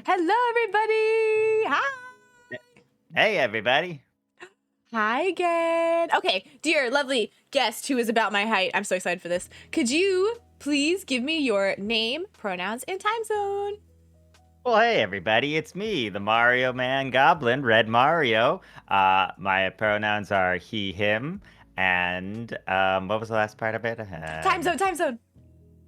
Hello, everybody. Hi. Hey, everybody. Hi again. Okay, dear, lovely guest who is about my height. I'm so excited for this. Could you please give me your name, pronouns, and time zone? Well, hey, everybody. It's me, the Mario Man Goblin, Red Mario. My pronouns are he, him, and what was the last part of it? Time zone, time zone.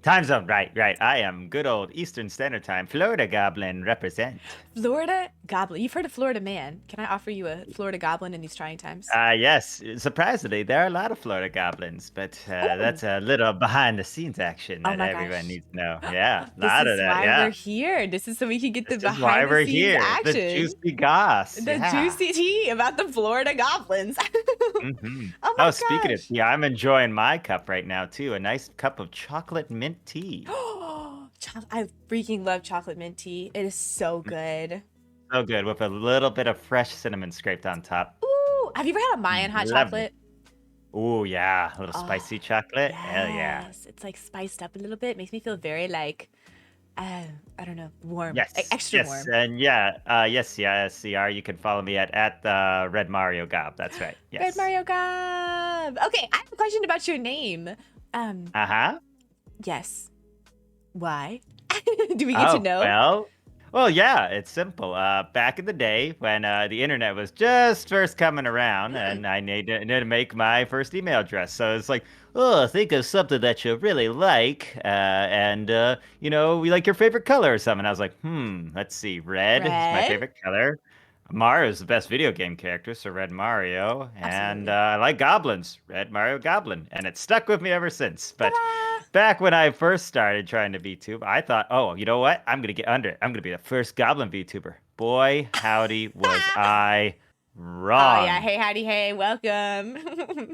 Time zone. Right. I am good old Eastern Standard Time, Florida Goblin represent. Florida Goblin. You've heard of Florida Man. Can I offer you a Florida Goblin in these trying times? Yes, surprisingly, there are a lot of Florida Goblins, but Oh, that's a little behind the scenes action oh that my everyone gosh. needs to know. Yeah, a This lot of is that. why Yeah, we're here. This is so we can get the this is why behind the we're scenes here. The action, juicy goss. the Yeah. juicy tea about the Florida Goblins. hmm Oh Oh, my speaking of gosh. tea, I'm enjoying my cup right now too. A nice cup of chocolate mint tea. Oh, I freaking love chocolate mint tea. It is so Mm, good. So good with a little bit of fresh cinnamon scraped on top. Ooh, have you ever had a Mayan hot Lovely. chocolate? Oh yeah, a little Oh, spicy chocolate. Hell yeah. yes. It's like spiced up a little bit. Makes me feel very like, I don't know, warm, Yes, extra yes, warm. and yeah, yes, CR. You can follow me at the Red Mario Gob. That's right. Red Yes. Mario Gob. Okay, I have a question about your name. Um, Uh-huh. yes. Why? Do we get to Oh, know? well, yeah, it's simple. Back in the day when the internet was just first coming around, Mm. and I needed to make my first email address. So it's like, oh, think of something that you really like, and we like your favorite color or something. I was like, let's see, red is my Red? favorite color. Mario's the best video game character, so Red Mario, and Absolutely. I like goblins, Red Mario Goblin, and it's stuck with me ever since. But Ta-da! back when I first started trying to VTube, I thought, oh, you know what? I'm gonna get under it. I'm gonna be the first Goblin VTuber. Boy, howdy, was I Oh yeah, wrong. hey howdy hey, welcome.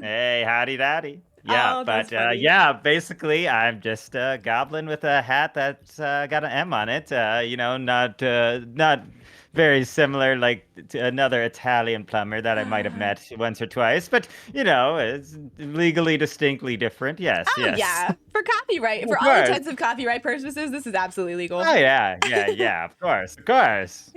Hey, howdy, daddy. Yeah, Oh, that's but funny. yeah, basically, I'm just a goblin with a hat that's got an M on it. Not very similar like to another Italian plumber that I might have met once or twice, but it's legally distinctly different. Yes, Oh yes. yeah, for copyright, Of for all course. intents of copyright purposes, this is absolutely legal. Oh yeah. Of course, of course.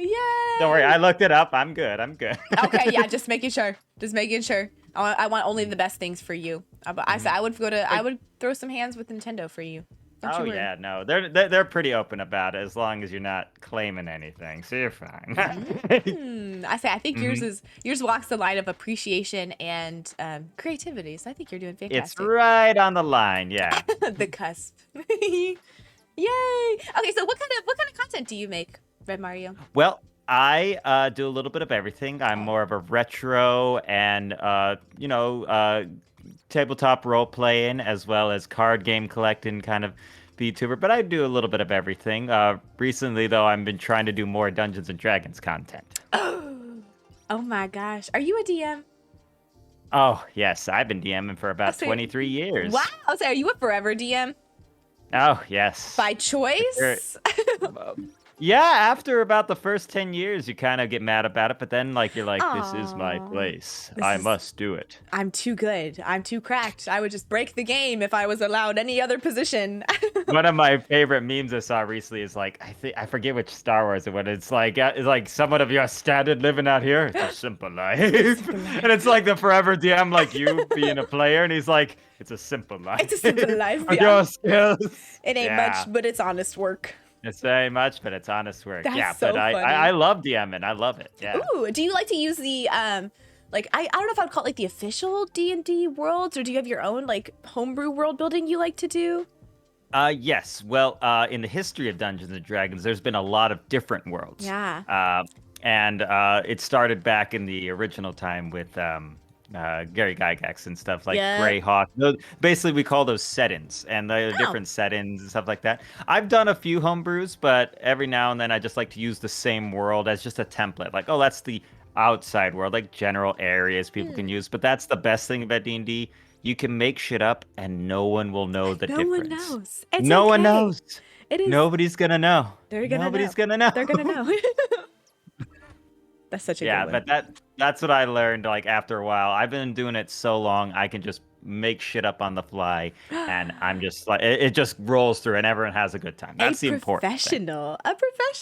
Don't worry, Yay! I looked it up. I'm good. I'm good. Okay, yeah, just making sure. Just making sure. I want only the best things for you. I said Mhm. I would throw some hands with Nintendo for you. Don't Oh you worry. yeah, no, they're pretty open about it as long as you're not claiming anything, so you're fine. I think hmm yours walks the line of appreciation and creativity. So I think you're doing It's fantastic. right on the line, yeah. The cusp. Yay! Okay, so what kind of content do you make, Red Mario? Well, I do a little bit of everything. I'm Oh, more of a retro and tabletop role playing as well as card game collecting kind of VTuber, but I do a little bit of everything. Recently though, I've been trying to do more Dungeons and Dragons content. oh my gosh, are you a DM? Oh, yes, I've been DMing for I'll about say, 23 wow. years. I'll say, are you a forever DM Oh, yes. by Sure. choice? Yeah, after about the first 10 years, you kind of get mad about it, but then, like, you're like, this is my Oh, place. this I is. must do it. I'm too good. I'm too cracked. I would just break the game if I was allowed any other position. One of my favorite memes I saw recently is like, I forget which Star Wars it was. It's like someone of your standard living out here. It's a simple life. Simple And life. it's like the forever DM, like you being a player, and he's like, it's a simple life. It's a simple life, With yeah. your skills. It ain't Yeah. much, but it's honest work. It's very much, but it's honest work. That's Yeah, but so I funny. love DMing. I love it. Yeah. Ooh, do you like to use the like I don't know if I'd call it like the official D&D worlds, or do you have your own like homebrew world building you like to do? Yes. Well, in the history of Dungeons and Dragons, there's been a lot of different worlds. Yeah. And it started back in the original time with Gary Gygax and stuff like Yep. Greyhawk. Basically, we call those set-ins and the Oh. different set-ins and stuff like that. I've done a few homebrews, but every now and then I just like to use the same world as just a template. Like, oh, that's the outside world, like general areas people can Hmm. use. But that's the best thing about D&D. You can make shit up and no one will know the No one difference. knows. It's No one okay. knows. It is. Nobody's gonna know. They're gonna Nobody's know. gonna know. They're gonna know. That's such a good Yeah, one. but that's what I learned like after a while. I've been doing it so long, I can just make shit up on the fly and I'm just like it just rolls through and everyone has a good time. A That's the important thing. professional. A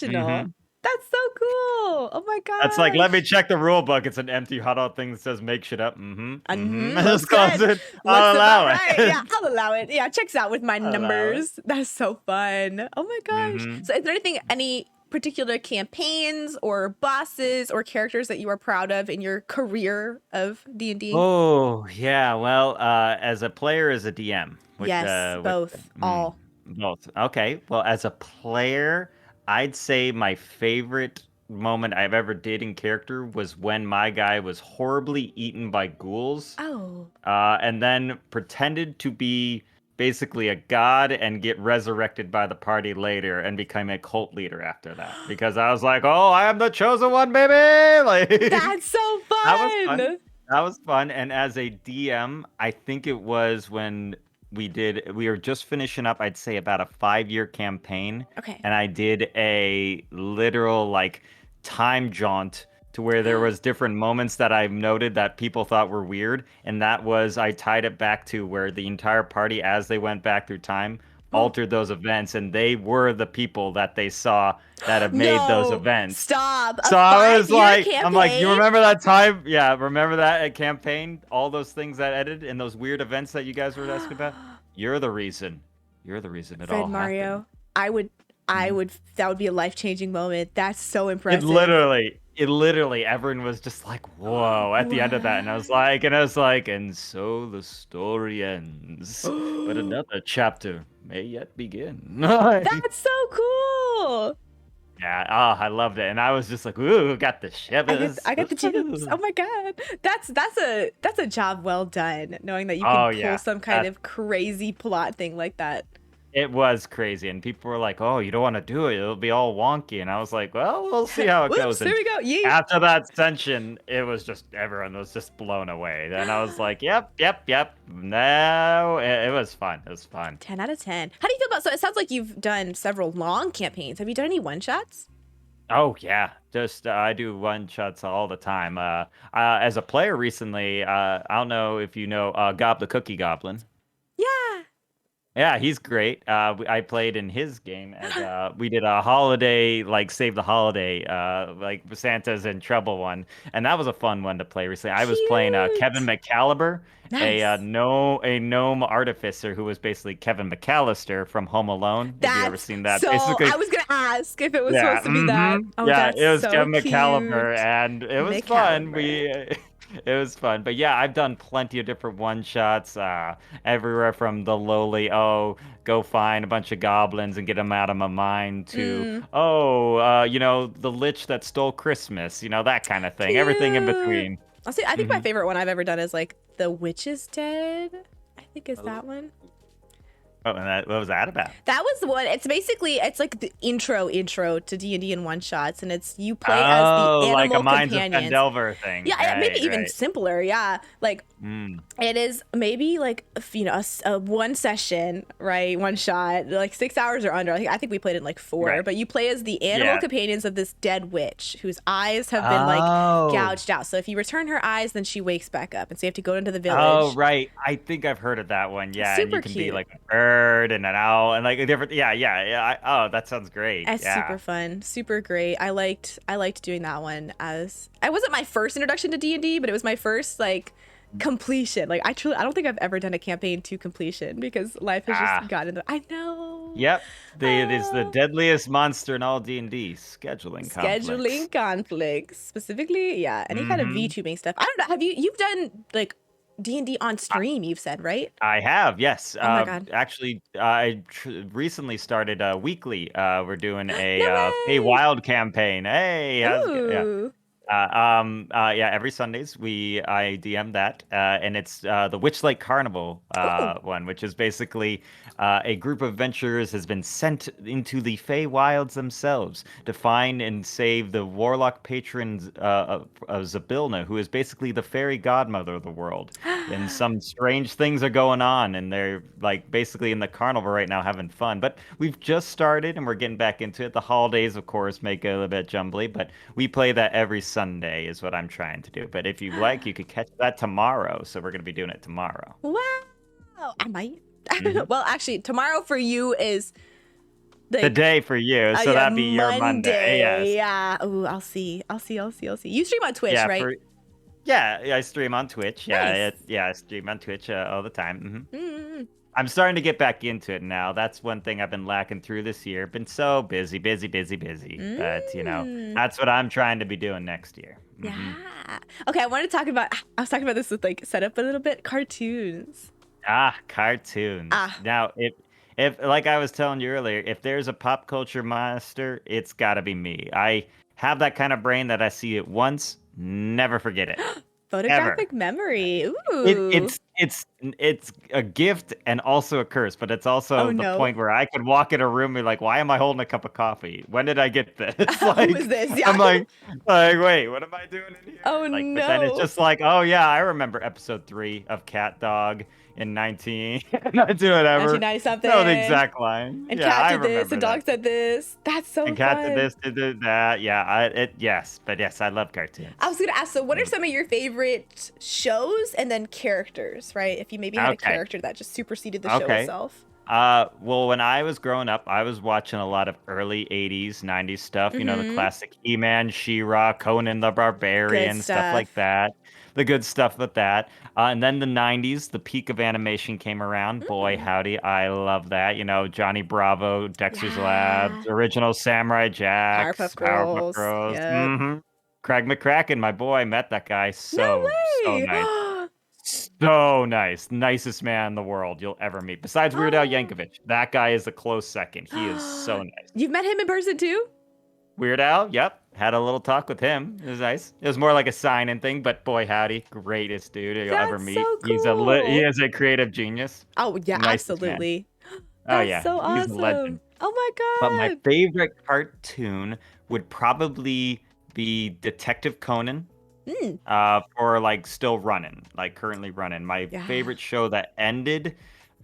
hmm professional. That's so cool. Oh my That's like, let me gosh. check the rule book. It's an empty huddle thing that says make shit up. Mm-hmm. Mm-hmm. Looks Just close good. it. Looks I'll about allow right. Yeah, it. I'll allow it. Yeah, checks out with my I'll allow it. numbers. That's so fun. Oh my gosh. Mm-hmm. So is there any particular campaigns or bosses or characters that you are proud of in your career of D&D? Oh, yeah. Well, as a player, as a DM, Yes, which, both. All. both. Okay. Well, as a player, I'd say my favorite moment I've ever did in character was when my guy was horribly eaten by ghouls, Oh. and then pretended to be basically a god and get resurrected by the party later and become a cult leader after that. Because I was like, oh, I am the chosen one, baby! Like, That's so that was fun. fun. That was fun. And as a DM, I think it was when we were just finishing up, I'd say about a 5-year campaign. Okay. And I did a literal like time jaunt to where there was different moments that I noted that people thought were weird. And that was, I tied it back to where the entire party, as they went back through time, altered those events. And they were the people that they saw that have made those No, events. stop. A So I was 5-year like, I'm like, you campaign? remember that time? Yeah, remember that campaign? All those things that edited and those weird events that you guys were asking about? You're the reason. You're the reason it Fred all happened. Mario, I would, I Mhm. would, that would be a life-changing moment. That's so It impressive. literally, it literally, everyone was just like, whoa, at the end of that. What? And I was like, and so the story ends. But another chapter may yet begin. That's so cool. Yeah, oh, I loved it. And I was just like, ooh, got the shivers. I get the chills. Oh my god. That's a job well done, knowing that you can Oh pull yeah. some kind That of crazy plot thing like that. it was crazy. And people were like, "Oh, you don't want to do it. It'll be all wonky." And I was like, "Well, we'll see how it Whoops, goes." here And we go. Yeet. after that session, it was just everyone was just blown away. And I was like, "Yep, yep, yep." No, it was fun. It was fun. 10 out of 10. How do you feel about, so it sounds like you've done several long campaigns. Have you done any one-shots? Oh yeah, just I do one shots all the time. As a player recently, I don't know if you know Gob the Cookie Goblin. Yeah. Yeah, he's great. I played in his game as we did a holiday, like save the holiday, like Santa's in trouble one, and that was a fun one to play recently. I was playing Kevin Cute. McCalliber, Nice. a gnome artificer who was basically Kevin McAllister from Home Alone. If you ever That's seen that, so, basically, I was gonna ask if it was yeah, supposed to be that. Oh, yeah, that's it was so Kevin McCalliber, cute. and it was fun. McCaliber. It was fun. But yeah, I've done plenty of different one shots, everywhere from the lowly, oh, go find a bunch of goblins and get them out of my mind, to, Mm, oh, the lich that stole Christmas, that kind of thing. Everything in cute. between. Honestly, I think my Hmm. favorite one I've ever done is like The Witch is Dead. I think is Oh, that one. and what was that about? That was the one. It's basically, it's like the intro to D&D in one shots, and it's you play as the Oh, like a animal Minds of companions. Pendelver thing. Yeah, maybe Right, even right. simpler. Yeah, like Mm, it is maybe like a one session, right? One shot, like 6 hours or under. I think we played in like four. right. But you play as the animal Yeah. companions of this dead witch whose eyes have been like Oh. gouged out. So if you return her eyes, then she wakes back up, and so you have to go into the Oh, village. right. I think I've heard of that one. Yeah, and you Super can be cute. like a bird and an owl and like a different. Yeah, yeah, yeah. Oh, that sounds great. It's super Yeah. fun, super great. I liked doing that one. As I wasn't my first introduction to D&D, but it was my first like completion. Like I don't think I've ever done a campaign to completion because life has just Ah, gotten I know. yep. It is the Oh, deadliest monster in all D&D, scheduling conflicts. scheduling conflicts. Specifically, yeah, any kind of Mm-hmm. VTubing stuff. I don't know. You've done like D&D on I, stream, you've said, right? I have, yes. Oh my god. Actually, I recently started weekly. We're doing No a Fey way. Wild campaign. Hey, how's it go? Yeah. Ooh. Yeah, every Sundays I DM that, and it's the Witchlight Carnival Ooh. one, which is basically a group of adventurers has been sent into the Fey Wilds themselves to find and save the warlock patron of Zabilna, who is basically the fairy godmother of the world. And some strange things are going on, and they're like basically in the carnival right now having fun. But we've just started, and we're getting back into it. The holidays, of course, make it a little bit jumbly, but we play that every Sunday is what I'm trying to do. But if you like, you could catch that tomorrow. So we're gonna be doing it tomorrow. Wow. I might. Hmm. Well, actually, tomorrow for you is The Like, day for you, so yeah, that'd be your Monday. Monday. Yes. Yeah. Oh, I'll see. You stream on Twitch, Yeah, right? yeah, I stream on Twitch. Nice. I stream on Twitch all the time. Mm-hmm. I'm starting to get back into it now. That's one thing I've been lacking through this year. Been so busy, busy, busy, busy. But, Mm. that's what I'm trying to be doing next year. Yeah. Okay, I want to talk about. I was talking about this with like setup a little bit. Cartoons. Ah, cartoons. Ah, Now, if like I was telling you earlier, if there's a pop culture monster, it's got to be me. I have that kind of brain that I see it once, never forget it. Ever. photographic memory. It, Ooh. it's a gift and also a curse, but it's Oh also the no. point where I could walk in a room and be like, why am I holding a cup of coffee? When did I get this? Who is Like, this? Yeah. I'm like, wait, what am I doing in Oh here? Like, but then it's no. just like, oh yeah, I remember episode 3 of Cat Dog in 19 whatever. 1990 No, the something. exact line. And Yeah, cat I did this, remember and that. dog said this. That's so And Cat did fun. this, did that. Yeah, yes, but yes, I love I cartoons. was gonna ask, so what are Mm. some of your favorite shows and then characters, right? If you maybe had a Okay. character that just superseded the show Okay. itself. Well, when I was growing up, I was watching a lot of early 80s, 90s stuff, the Mm-hmm. classic He-Man, She-Ra, Conan the Good Barbarian, stuff like stuff. that. The good stuff with that. And then the 90s, the peak of animation came around. Boy, Mm. howdy, I love that. Johnny Bravo, Dexter's Lab, Yeah. original Samurai Jacks, Powerpuff Powerpuff Girls. Girls. Yep. Craig McCracken, my boy, I met that guy. No So way. nice. So nice. Nicest man in the world you'll ever meet. Besides Weird Al Oh. Yankovic. That guy is a close second. He is so nice. You've met him in person too? Weird Al, yep. Had a little talk with him. It was nice. It was more like a sign-in thing, but boy howdy, greatest dude you'll ever That's meet. so He cool. is a creative genius. Oh, yeah, Nicest man. absolutely. Oh That's yeah, so he's a legend. awesome. Oh But my my God. favorite cartoon would probably be Detective Conan. Mm, For like still running, like currently running. My yeah. favorite show that ended.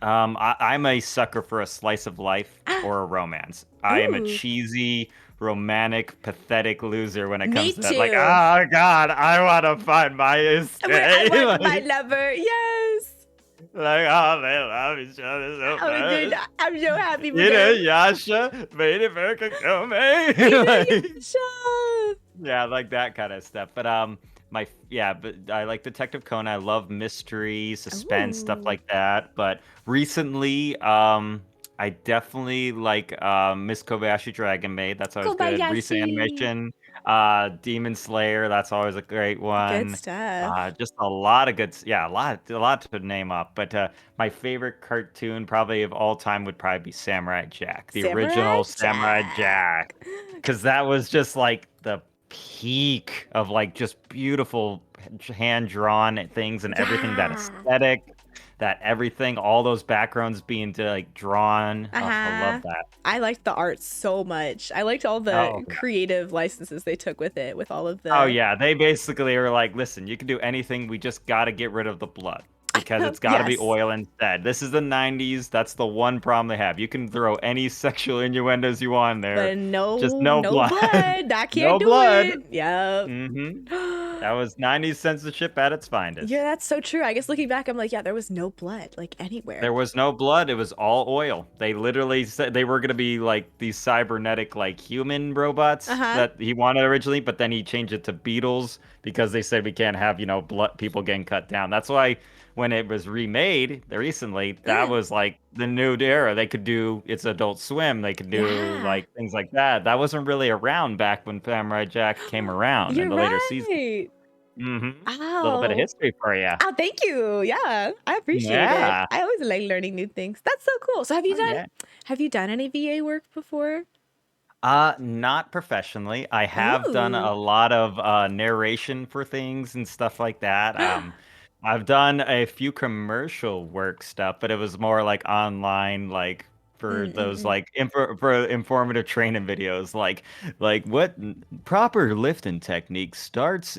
I'm a sucker for a slice of life or a romance. I am a Ooh, cheesy, romantic, pathetic loser when it me comes to that. Like, too. oh God, I want to find my I escape. want my lover. Yes. Oh, they love each other so Oh, dude, much. I'm so happy for them. Yasha, made it very come like, Inuyasha. yeah, like that kind of stuff. But but I like Detective Conan. I love mystery, suspense, stuff Ooh. like that. But recently, I definitely like Miss Kobayashi Dragon Maid. That's always good. Recent Kobayashi. animation, Demon Slayer. That's always a great Good one. stuff. Just a lot of good, yeah, a lot to name up. But my favorite cartoon, probably of all time, would probably be Samurai Jack, the Samurai original Samurai Jack. Jack, because that was just like the peak of like just beautiful hand drawn things and everything, that Yeah. aesthetic, that everything, all those backgrounds being like drawn. Oh, I love Uh-huh. that. I liked the art so much. I liked all Oh the yeah. creative licenses they took with it, with all of Oh the yeah. They basically were like, listen, you can do anything. We just got to get rid of the blood because it's got to be yes. oil instead. This is the 90s. That's the one problem they have. You can throw any sexual innuendos you want in there. But Just no, no no blood. blood. I can't No do blood. it. Yep. hmm That was 90s censorship at its Yeah, finest. that's so true. I guess looking back, I'm like, yeah, there was no blood like There anywhere. was no blood. It was all oil. They literally said they were going to be like these cybernetic, like human robots Uh-huh. that he wanted originally, but then he changed it to beetles because they said we can't have, blood people getting cut down. That's why when it was remade recently, that Mm, was like the new era. They could do it's Adult Swim. They could do yeah. like things like that. That wasn't really around back when Samurai Jack came around in You're the later seasons. right. Little bit of Oh. history for you. Oh, thank you. Yeah, I appreciate it. Yeah. I always like learning new things. That's so cool. So Oh, yeah. have you done any VA work before? Not professionally. I have done Ooh. a lot of narration for things and stuff like that. I've done a few commercial work stuff, but it was more like online, like for those Mm-mm-mm. like for informative training videos, like what proper lifting technique starts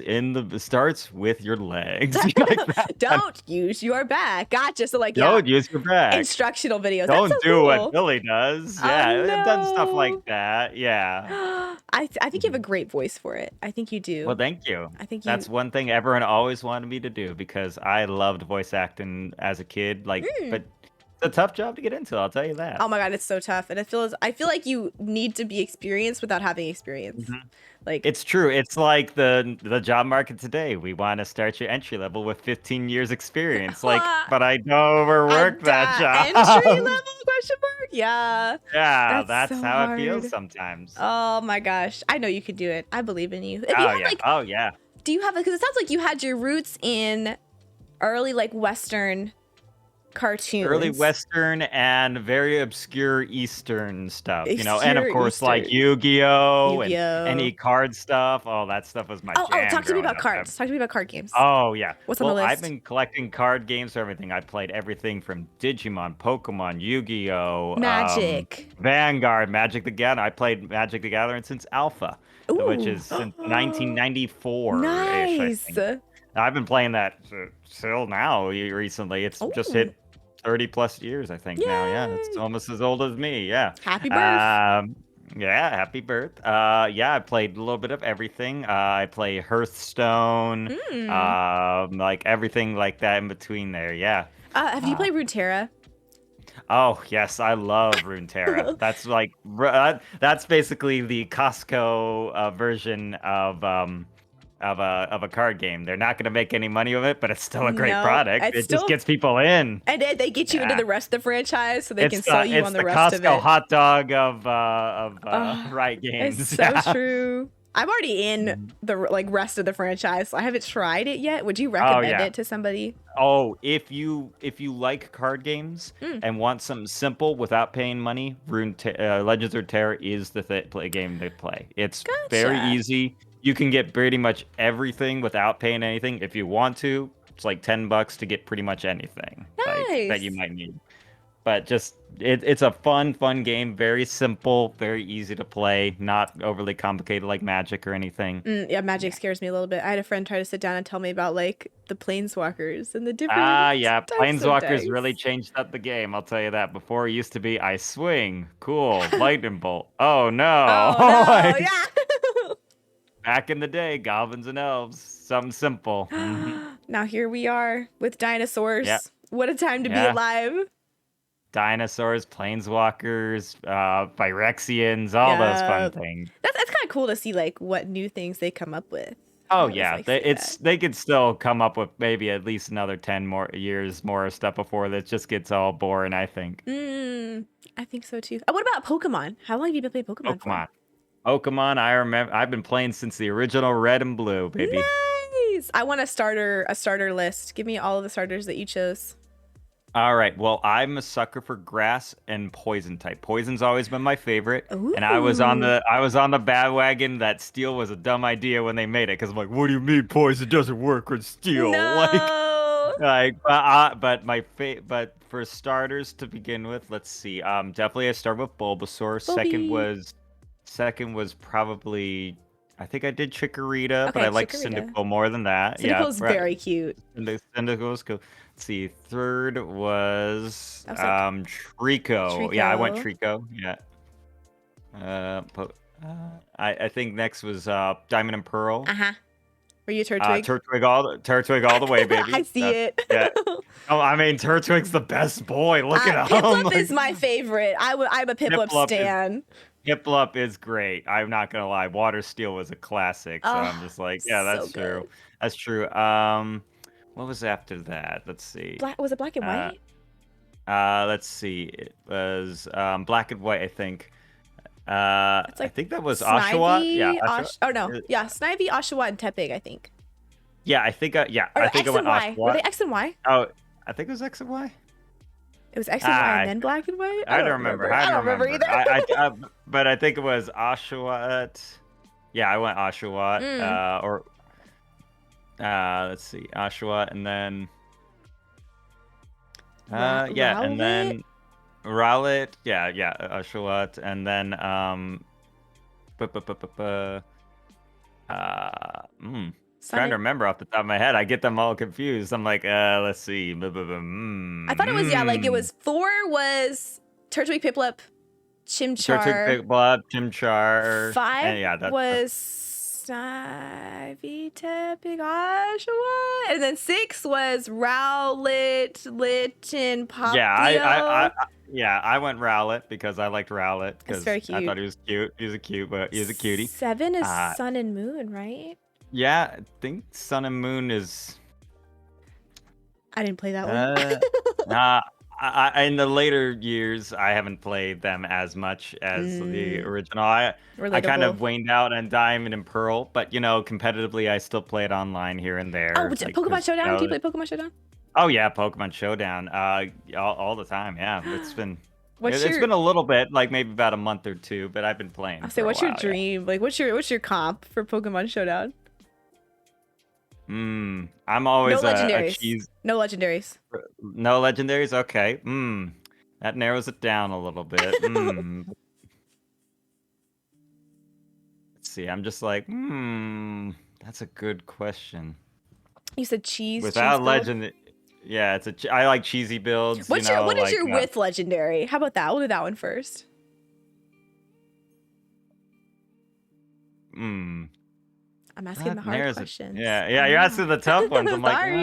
with your legs, like that. Don't use your back. Gotcha. So like, yeah, Don't use your back. instructional videos. That's so Don't do what cool. Billy does. Oh Yeah, I've done stuff like no. that. Yeah. I think you have a great voice for it. I think you Well, do. thank you. I think you. That's one thing everyone always wanted me to do because I loved voice acting as a kid. Like, Mm, but a tough job to get into. I'll tell you that. Oh my god, it's so tough, and I feel like you need to be experienced without having experience. Mhm. Like, It's true. It's like the job market today. We want to start your entry level with 15 years experience. Like, but I don't overwork that entry job. level question mark? Yeah, Yeah, that's that's so how it feels hard. sometimes. Oh my gosh, I know you can do it. I believe in you. If you Oh have yeah. like, Oh yeah. do you have? Because it sounds like you had your roots in early like Western Early cartoons. Western and very obscure Eastern stuff, and of Obscure course like Eastern. Yu-Gi-Oh and Yu-Gi-Oh. any card stuff. Oh, that stuff was my Oh, jam talk to me growing about up. cards. Talk to me about card games. Oh yeah. What's on the Well, I've list? been collecting card games for everything. I played everything from Digimon, Pokemon, Yu-Gi-Oh, Magic. Vanguard, Magic the Gathering. I played Magic the Gathering since Alpha, which Ooh. is since 1994-ish, I Nice. think. I've been playing that till now recently. It's just Oh, hit 30 plus years, I think now. Yeah, it's yay. almost as old as me. Yeah. Happy birth. Um, yeah, happy birth. Yeah, I played a little bit of everything. I play Hearthstone, Mm. like everything like that in between there. Yeah. Have you Uh, played Runeterra? oh yes, I love Runeterra. That's like that's basically the Costco version of a card game. They're not going to make any money of it, but it's still a great No, product. it's It just still, gets people in. and then they get you into Yeah. the rest of the franchise so they can It's sell the you it's on the the rest of Costco it. hot dog of Oh, Riot it's Games. so Yeah. true. I'm already in Mhm. the like rest of the franchise. So I haven't tried it yet. Would you Oh recommend yeah. it to somebody? Oh, if you like card games Mm, and want something simple without paying money, Legends of Terra is the game to play. It's very gotcha. easy. You can get pretty much everything without paying anything. If you want to, it's like $10 to get pretty much anything like that you Nice. might need. But just it's a fun game, very simple, very easy to play, not overly complicated like Magic or anything. Yeah, magic Yeah. scares me a little bit. I had a friend try to sit down and tell me about like the planeswalkers and the Ah, different yeah, types of Planeswalkers really decks. changed up the game, I'll tell you that. Before it used to be I swing, cool, lightning bolt. Oh no. Oh no, Like yeah. back in the day, goblins and elves, something simple. Now here we are with Yeah, dinosaurs. What a time to be yeah. alive. Dinosaurs, planeswalkers, Phyrexians, all those Yeah. fun things. That's kind of cool to see like what new things they come up with. I Oh always yeah, like see that. they could still come up with maybe at least another 10 more years more stuff before that just gets all boring, I think. Mm, I think so too. What about Pokemon? How long have you been playing Pokemon for? Pokemon. Pokemon, I remember I've been playing since the original Red and Blue, baby. Nice. I want a starter list. Give me all of the starters that you chose. All right. Well, I'm a sucker for grass and poison type. Poison's always been my favorite, and Ooh. I was on the bandwagon that steel was a dumb idea when they made it because I'm like, what do you mean poison doesn't work with steel? No. But for starters to begin with, let's see. Definitely I start with Bulbasaur. Bobby. Second was probably I think I did Chikorita, but I Okay, like Chikorita. Cyndaquil more than that. Yeah, Cyndaquil's very cute. Cyndaquil's cool. Let's see. Third was I was like, Trico. Yeah, I went Trico. Trico. Yeah. But I think next was Diamond and Pearl. Uh-huh. Were you a Turtwig? Turtwig all the way, I baby. see it. Yeah. Oh, I mean Turtwig's the best boy. Look at him. Piplup is my favorite. I'm a Piplup Piplup is stan. Piplup is great. I'm not gonna lie. Water Steel was a classic, so Oh, I'm just like, yeah, so that's good. true. That's true. What was after that? Let's see. Was it black and Uh, white? let's see. It was Black and White, I think. It's I like think that was Oshawott. Yeah, Snivy, Oshawott. Oh no, Uh, yeah, Snivy, Oshawott, and Tepig, I think. Yeah, Or I think I X and went Y. Were Oshawott. they X and Y? Oh, I think it was X and Y. It was X and Y Ah, and then black and white? I I don't don't remember. remember. I I don't don't remember remember. either. But I think it was Oshawott. Yeah, I went Oshawott. Mm. Or let's see, Oshawott, and then yeah, and Rowlet? then Rowlet. Yeah, Oshawott, and then bu- bu- bu- bu- bu- trying to Sonic. remember off the top of my head. I get them all confused. I'm like, let's see. I thought it was, yeah, like it was 4 was Turtwig, Piplup, Turtwig, Chimchar. Big Blob, Chimchar, and 5 yeah, that's was Snivy, Tepig, Oshawa. And then 6 was Rowlet, Litten, Yeah, Popplio. yeah, I went Rowlet because I liked Rowlet It's because very I thought cute. he was cute. He was a cutie. 7 is Uh, Sun and Moon, right? yeah, I think Sun and Moon is I didn't play that one. uh nah. In the later years, I haven't played them as much as the Mm, original. I kind relatable. of waned out on Diamond and Pearl, but competitively, I still play it online here and Oh, there, what's it, like Pokemon because Showdown? Do you play Pokemon Showdown? oh yeah, Pokemon Showdown, all the time. Yeah, What's it's your been a little bit, like maybe about a month or two, but I've been playing I'll say for a what's your while. Yeah. dream? Like what's your comp for Pokemon Showdown? I'm No always a legendaries. cheese. No legendaries. No legendaries. Okay. That narrows it down a little bit. Let's see. I'm just like, that's a good question. You said cheese Without build. legend, yeah, I like cheesy builds. What is Like your with legendary? How about that? We'll do that one first. hmm. I'm asking the That hard narrows it. questions. Yeah, I yeah. You're know. asking the tough ones. I'm like, Sorry.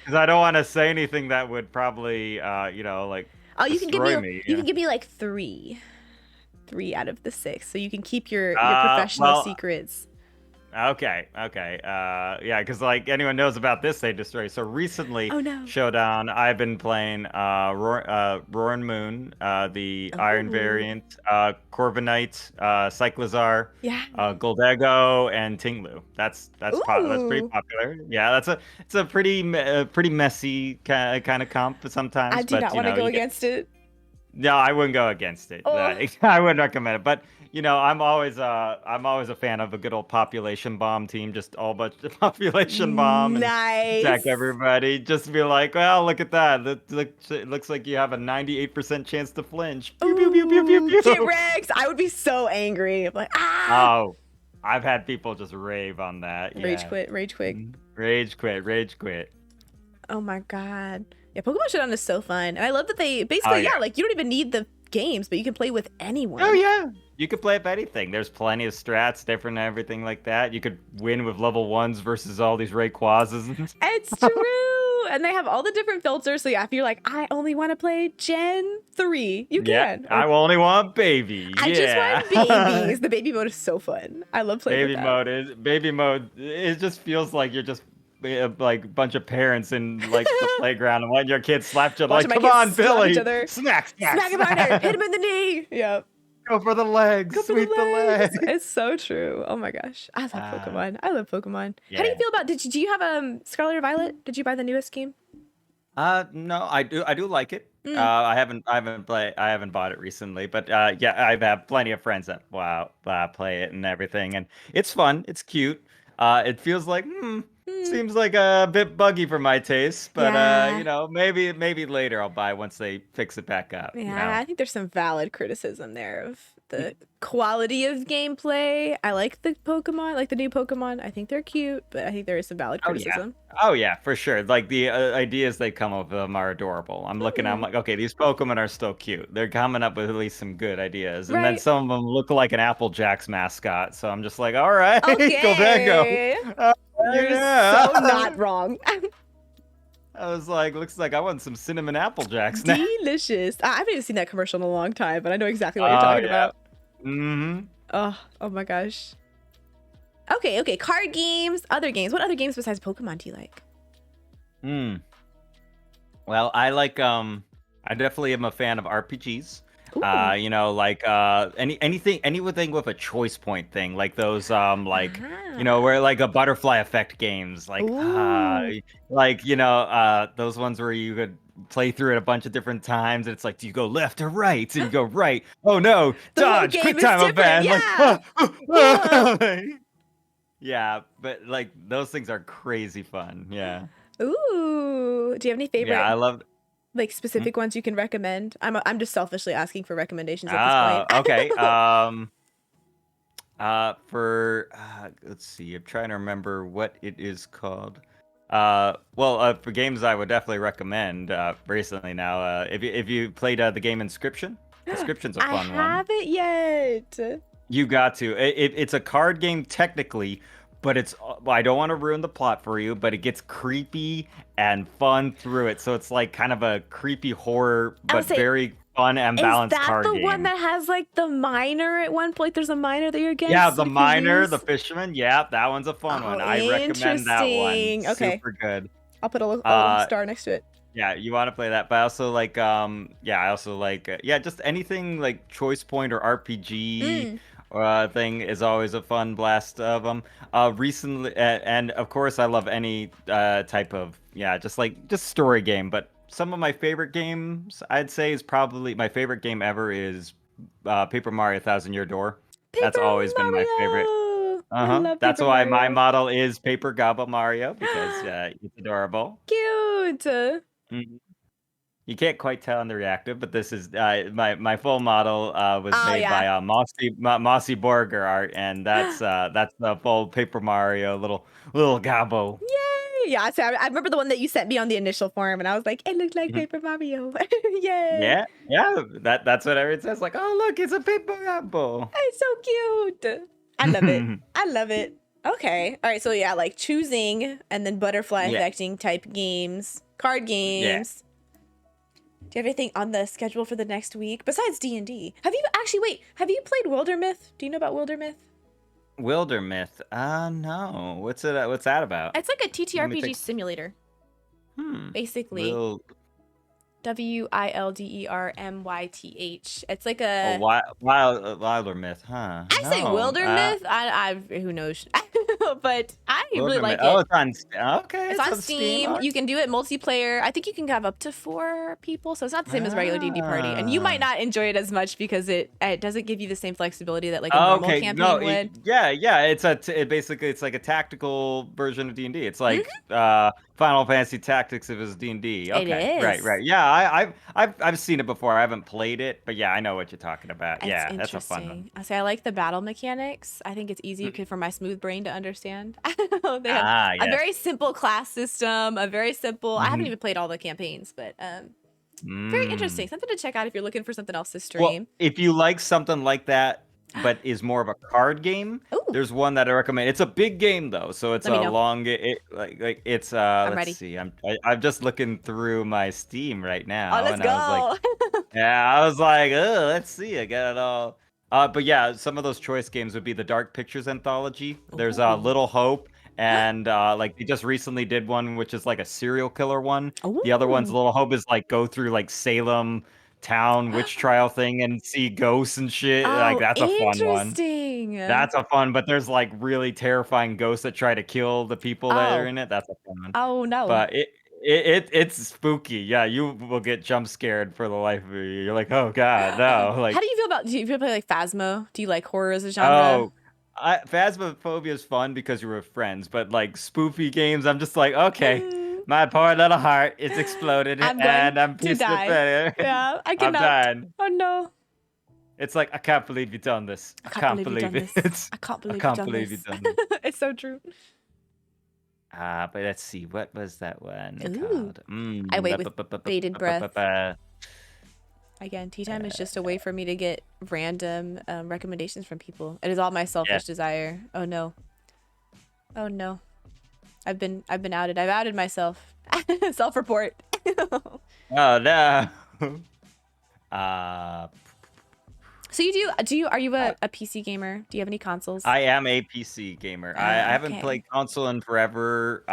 because I don't want to say anything that would probably, like Oh, destroy me. you can give me like three out of the 6, so you can keep your Uh, professional well, secrets. Okay. Yeah, because like anyone knows about this they destroy. So recently, Oh no. Showdown, I've been playing Roaring Moon, the Iron Oh variant, Corviknight, Cyclizar, yeah. Goldego, and Tinglu. That's pretty Ooh. popular. Yeah, it's a pretty messy kind of comp I sometimes, do but not want to go you get against it. no, I wouldn't go against it. Oh. I wouldn't recommend it. But I'm always a fan of a good old population bomb team. Just all bunch of population bomb and attack Nice. everybody. Just be like, well, look at that. It looks like you have a 98% chance to flinch. Pew pew pew pew pew Ooh, get pew. wrecked. I would be so angry. I'm like, ah. Oh, I've had people just rave on that. Rage Yeah. quit, rage quit. Rage quit, rage quit. Oh my god. Yeah, Pokemon Showdown is so fun. And I love that they Oh basically, yeah. yeah, like you don't even need the games, but you can play with Oh anyone. yeah. You could play up anything. There's plenty of strats, different and everything like that. You could win with level ones versus all these Rayquazas. It's true. And they have all the different filters. So yeah, if you're like, I only want to play Gen 3, you Yeah, can. Or I only want babies. I just Yeah. want babies. The baby mode is so fun. I love playing with that. Baby mode. It just feels like you're just like a bunch of parents in like the playground and letting your kids slap you Watching like, my come kids on, slap each Billy, other. smack, smack, Smack him harder. Hit smack. him in the knee. Yep. Go for the legs, Go for the sweep the legs. legs. It's so true. Oh my gosh. I love Uh, Pokemon. I love Pokemon. How do you yeah. feel about do you have Scarlet or Violet? Did you buy the newest game? No, I do like it. Mm, I haven't bought it recently, but yeah, I've had plenty of friends that play it and everything, and it's fun. It's cute. It feels like mm. seems like a bit buggy for my taste, but Yeah. maybe later I'll buy once they fix it back up. Yeah, I think there's some valid criticism there of the quality of gameplay. I like the Pokemon, like the new Pokemon. I think they're cute, but I think there is some valid Oh yeah. criticism. Oh yeah, for sure. Like the ideas they come up with them are adorable. I'm Mm, like, okay, these Pokemon are still cute. They're coming up with at least some good ideas. And then right. some of them look like an Apple Jacks mascot. So I'm just like, all right, go Dango. Okay. Uh, You're yeah. so not wrong. I was like, looks like I want some cinnamon Apple Jacks now. Delicious. I haven't even seen that commercial in a long time, but I know exactly what you're Oh talking yeah. about. Mm-hmm. Oh my gosh. Okay. Card games, other games. What other games besides Pokemon do you like? Hmm. Well, I definitely am a fan of RPGs. Ooh. Like anything with a choice point thing, like those Ah. where like a butterfly effect games, Ooh. those ones where you could play through it a bunch of different times and it's like, do you go left or right? And you go right. Oh no, The whole dodge, game quick is time different. event. Like, Yeah. Whoa. yeah, but like those things are crazy fun. Yeah. Ooh. Do you have any Yeah, favorite I love like hmm? specific ones you can recommend? I'm just selfishly asking for recommendations at this point. Okay. For let's see, I'm trying to remember what it is called. For games I would definitely recommend recently now. If you played the game Inscription, Inscription's a I fun one. haven't yet. You got to. It's a card game technically, but it's. I don't want to ruin the plot for you, but it gets creepy and fun through it. So it's like kind of a creepy horror, I would but say, very fun and is balanced that card the one game. that has like the miner at one point? There's a miner that you're Yeah, against, the and if you miner, the lose, fisherman. Yeah, that one's a fun oh, one. I recommend that one. interesting. Okay, Super good. I'll put a little Uh, star next to it. Yeah, you want to play that, but I also like yeah, I also like yeah, just anything like choice point or RPG Mm. thing is always a fun blast of them. Recently and of course I love any type of yeah, just story game, but some of my favorite games I'd say is probably my favorite game ever is Paper Mario Thousand Year Door. That's Paper always been my favorite. Mario. I Uh-huh. love That's Paper why my Mario. model is Paper Gobble Mario because it's adorable. Cute. Mhm. You can't quite tell in the reactive, but this is my full model was Oh made yeah. by Mossy Borger art, and that's the full Paper Mario little Gabo. Yay! Yeah, so I remember the one that you sent me on the initial form, and I was like, it looked like Mhm. Paper Mario. Yay! Yeah, yeah, that's what everyone says. Like, oh look, it's a Paper Gabo. It's so cute. I love it. I love it. Okay. All right. So yeah, like choosing and then butterfly Yeah, affecting type games, card yeah. games. Do you have anything on the schedule for the next week besides D&D? Have you actually wait? Have you played Wildermyth? Do you know about Wildermyth? Wildermyth. No. What's it? What's that about? It's like a Let me TTRPG think. simulator, Hmm. basically. Will. Wildermyth. It's like Oh, a Wildermyth, huh? I say No. Wildermyth. I who knows, but I really Wildermyth. like Oh, it. it's on. Okay, It's it's on on Steam. Steam. You can do it multiplayer. I think you can have up to 4 people, so it's not the same as regular D&D party. And you might Ah. not enjoy it as much because it doesn't give you the same flexibility that like a normal Okay, no, campaign would. yeah, yeah. Basically it's like a tactical version of D&D. It's Mhm. like Final Fantasy Tactics if it's D&D. It Okay, right, is. right. Yeah, I've seen it before. I haven't played it, but yeah, I know what you're talking about. It's Yeah, that's a fun one. interesting. I say I like the battle mechanics. I think it's easy Mm. for my smooth brain to understand. They have Ah, a yes. very simple class system, a very simple. I haven't Hmm. even played all the campaigns, but very interesting. Mm. Something to check out if you're looking for something else to Well, stream. if you like something like that, but is more of a card game, Ooh, there's one that I recommend. It's a big game though, so it's let me a know. long. Like it's I'm let's ready. see. I'm just looking through my Steam right Oh, now, let's and I was like, go. yeah, I was like, oh, let's see. I got it all. But yeah, some of those choice games would be the Dark Pictures anthology. There's Ooh. Little Hope, and like they just recently did one, which is like a serial killer one. The other one's Ooh. Little Hope is like go through like Salem town witch trial thing and see ghosts and shit. Like Oh, that's a fun one. interesting. That's a fun, but there's like really terrifying ghosts that try to kill the people that are Oh, in it. That's a fun one. oh no. But it's spooky. Yeah, you will get jump scared for the life of you. You're like, oh god, no. How Like, do you feel about? Do you feel play like Phasmo? Do you like horror as a genre? oh, Phasmophobia is fun because you were friends, but like spoofy games, I'm just like, okay, Mm, my poor little heart is exploded I'm going and I'm to piecing it die. better. Yeah, I I'm cannot. dying. Oh no. It's like I can't believe you've done this. I I can't can't believe you've believe done it. this. I can't I believe you've can't done believe you've this. done this. It's so true. But let's see, what was that one Ooh. called? I wait with bated breath. Uh, Again, tea time is just a way for me to get random recommendations from people. It is all my yeah. selfish desire. Oh no. Oh no. I've been outed. I've outed myself. Self-report. Oh no. Uh, So you are you a PC gamer? Do you have any consoles? I am a PC gamer. I haven't Okay. played console in forever.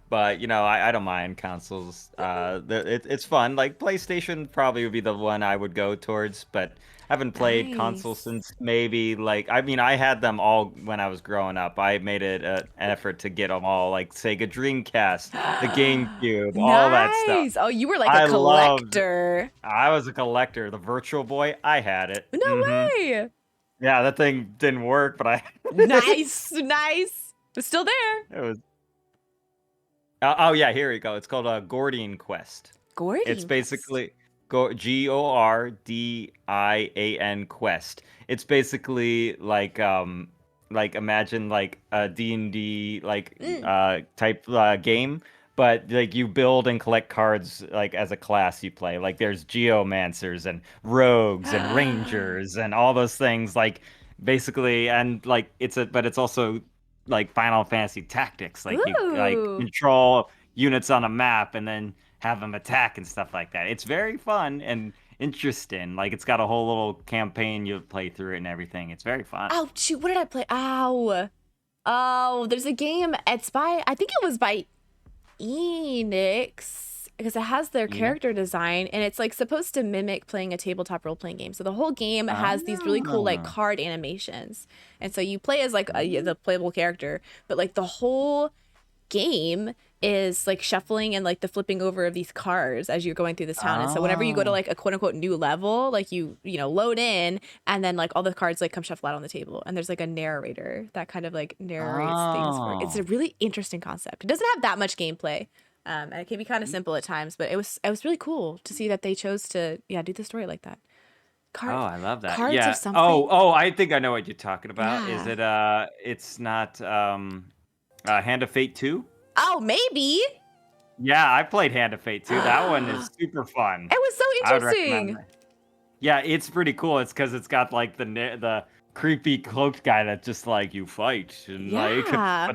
But you know, I don't mind consoles. It's fun. Like PlayStation probably would be the one I would go towards, but I haven't played console Nice. since maybe like I mean I had them all when I was growing up. I made it an effort to get them all, like Sega Dreamcast, the GameCube, all that stuff. Nice. Oh, you were like a I loved. collector. I was a collector. The Virtual Boy, I had it. No way. Yeah, that thing didn't work, but I Nice. Nice. It's still there. it was. Oh yeah, here we go. It's called a Gordian Quest. It's Gordian Quest. basically Gordian Quest. It's basically like imagine like a D&D like Mm. type game, but like you build and collect cards like as a class you play. Like there's geomancers and rogues and rangers and all those things like basically, and like but it's also like Final Fantasy Tactics. Like you like Ooh. control units on a map and then have them attack and stuff like that. It's very fun and interesting. Like it's got a whole little campaign you play through it and everything. It's very fun. Oh shoot, what did I play? Ow. Oh, there's a game. It's by, I think it was by Enix, because it has their You know? character design and it's like supposed to mimic playing a tabletop role-playing game. So the whole game has these really cool like Oh. card animations. And so you play as like the playable character, but like the whole game is like shuffling and like the flipping over of these cards as you're going through this town. And so whenever you go to Oh. like a quote unquote new level, like you know, load in and then like all the cards like come shuffle out on the table. And there's like a narrator that kind of like narrates things for it. It's a Oh. really interesting concept. It doesn't have that much gameplay. And it can be kind of simple at times, but it was really cool to see that they chose to do the story like that. Oh, Card I love that. cards of Yeah. something. Oh, I think I know what you're talking about. Is Yeah. it it's not Hand of Fate 2? Oh, maybe. Yeah, I played Hand of Fate 2. That one is It super fun. was so I would recommend interesting. that. Yeah, it's pretty cool. It's because it's got like the creepy cloaked guy that just like you fight and like, Yeah.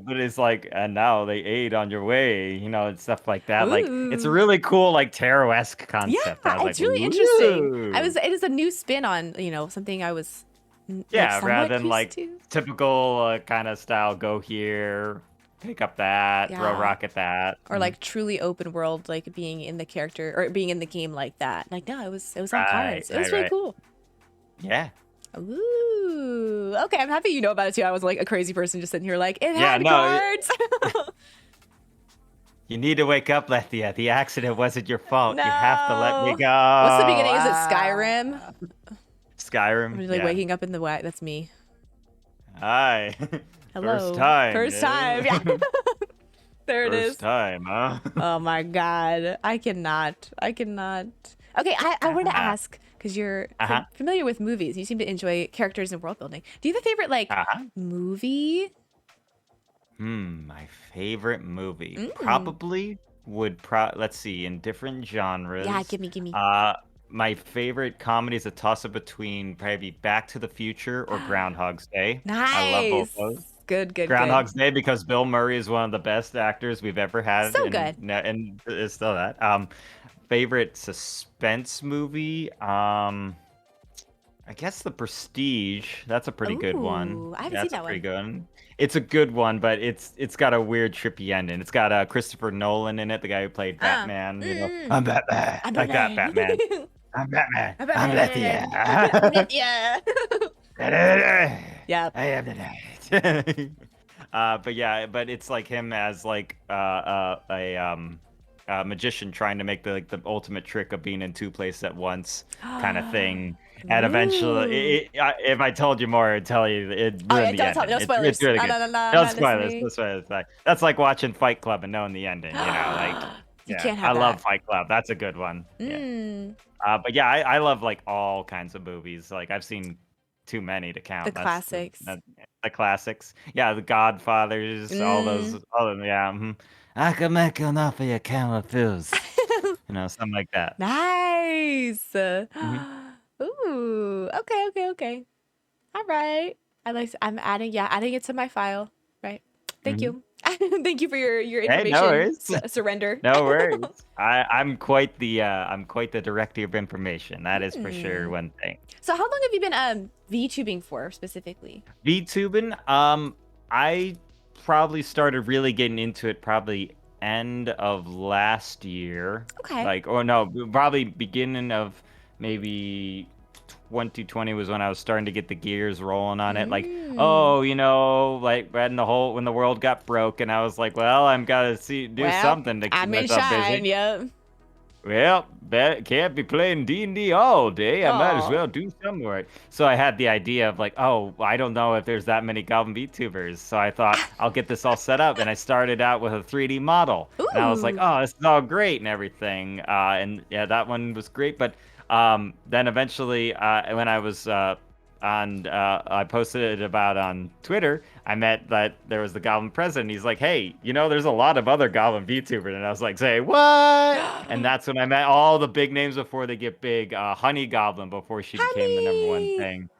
but it's like and now they aid on your way, and stuff like that. Like it's a Ooh. really cool like tarot-esque Yeah, concept. I was like, it's really interesting. ooh. It is a new spin on, something I was like Yeah, rather somewhat than used like to. typical kind of style, go here, pick up that, throw Yeah. rock at that. Or like truly open world, like being in the character or being in the game like that. Like no, it was on Right, cards. It was right, really right. cool. Yeah. Ooh. Okay, I'm happy you know about it too. I was like a crazy person just sitting here like it Yeah, had no, cards. you need to wake up, Lethia. The accident wasn't your fault. You have to let me No. go. What's the beginning? Is it Skyrim? Skyrim, I'm like yeah. waking up in the way. That's me. Hi. First Hello. time. First time. Yeah. dude. There it First is. time, huh? Oh my God. I cannot. I cannot. Okay, I wanted to Uh-huh. ask, because you're Uh-huh. familiar with movies. You seem to enjoy characters and world building. Do you have a favorite, like, Uh-huh. movie? My favorite movie Mm. probably would let's see, in different Yeah, genres. gimme. Uh my favorite comedy is a toss-up between probably Back to the Future or Groundhog's Day. I love both Nice. those. Good. Groundhog's Day because Bill Murray is one of the best actors we've ever had, So and good. and is still that. Favorite suspense movie? I guess The Prestige. That's a pretty good one. Ooh, I haven't seen That's a that pretty one. good one. It's a good one, but it's got a weird trippy ending. It's got Christopher Nolan in it, the guy who played Ah. Batman. Mm. I'm Batman, I'm like that Batman. Batman. I'm Batman. I'm I'm Batman. I'm Lethia. yeah. Yeah. I am the night. But yeah, but it's like him as like a magician trying to make the ultimate trick of being in two places at once, kind of thing. And eventually, Ooh. if I told you more, I'd tell you it Oh yeah, ruined the don't tell me. ending. No It's spoilers. really No, good. no, no, no. I'm No not spoilers. listening. No spoilers. That's like watching Fight Club and knowing the ending. Like You yeah, can't I have love that. Fight Club. That's a good one. Yeah. Mm. But yeah, I love like all kinds of movies. Like I've seen too many to The count. classics. The classics. Yeah, The Godfathers, all those. Mm. All of them. Yeah. I can make an offer you can't refuse. Something like that. Nice. Hmm. Ooh. Okay. All right. I'm adding it to my file. Right. Thank Hmm. you. Thank you for your Hey, no information worries. surrender. No worries. I'm quite the director of information. That is for sure Hmm. one thing. So how long have you been VTubing for specifically? VTubing, I probably started really getting into it probably end of last year. Okay. Like, or no, probably beginning of maybe 2020 was when I was starting to get the gears rolling on it. Like, Mm. oh, like when the world got broken, I was like, well, I'm gotta do Well, something to keep I'm in myself shine. busy. Yep. Well, can't be playing D&D all day. I might as Oh. well do some work. So I had the idea of like, oh, I don't know if there's that many Goblin VTubers. So I thought I'll get this all set up, and I started out with a 3D model, and I was like, Ooh. oh, this is all great and everything. And yeah, that one was great. But then eventually, when I was I posted it about on Twitter. I met that there was the Goblin president. He's like, hey, there's a lot of other Goblin VTubers. And I was like, say what? And that's when I met all the big names before they get big. Honey Goblin before she became the number one Honey. thing.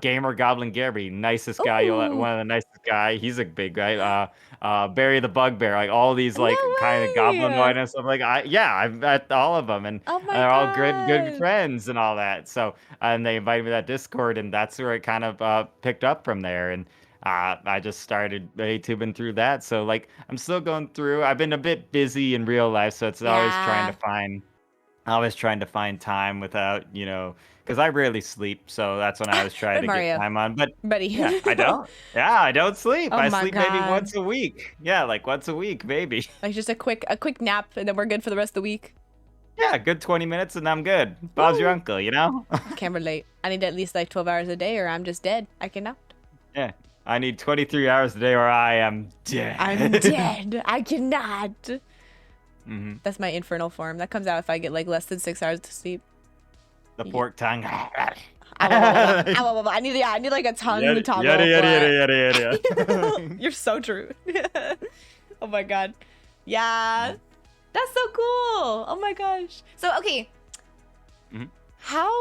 Gamer Goblin Gary, nicest guy. Ooh, One of the nicest guy. He's a big guy. Barry the Bugbear, like all these no like kind of goblinoid way. and stuff. Like I've met all of them, and Oh my they're all good god. friends and all that. So and they invited me to that Discord, and that's where it kind of picked up from there. And I just started YouTubing through that. So like I'm still going through. I've been a bit busy in real life, so it's Yeah. always trying to find time without, because I rarely sleep. So that's when I was trying Red to get Mario, time on. But yeah, buddy. I don't. Yeah, I don't sleep. Oh I my sleep maybe god. once a week. Yeah, like once a week, maybe. Like just a quick nap and then we're good for the rest of the week. Yeah, good 20 minutes and I'm good. Bob's your Woo! uncle, you know? Can't relate. I need at least like 12 hours a day or I'm just dead. I cannot. Yeah. I need 23 hours a day or I am I'm dead. dead. I cannot. hmm That's my infernal form. That comes out if I get like less than 6 hours to sleep. The Yeah. pork tongue. I need I need like a tongue Yada, toggle yada, for yada, yada, it. yada, yada. You're so true. Oh my god. Yeah. That's so cool. Oh my gosh. So okay, Mhm, how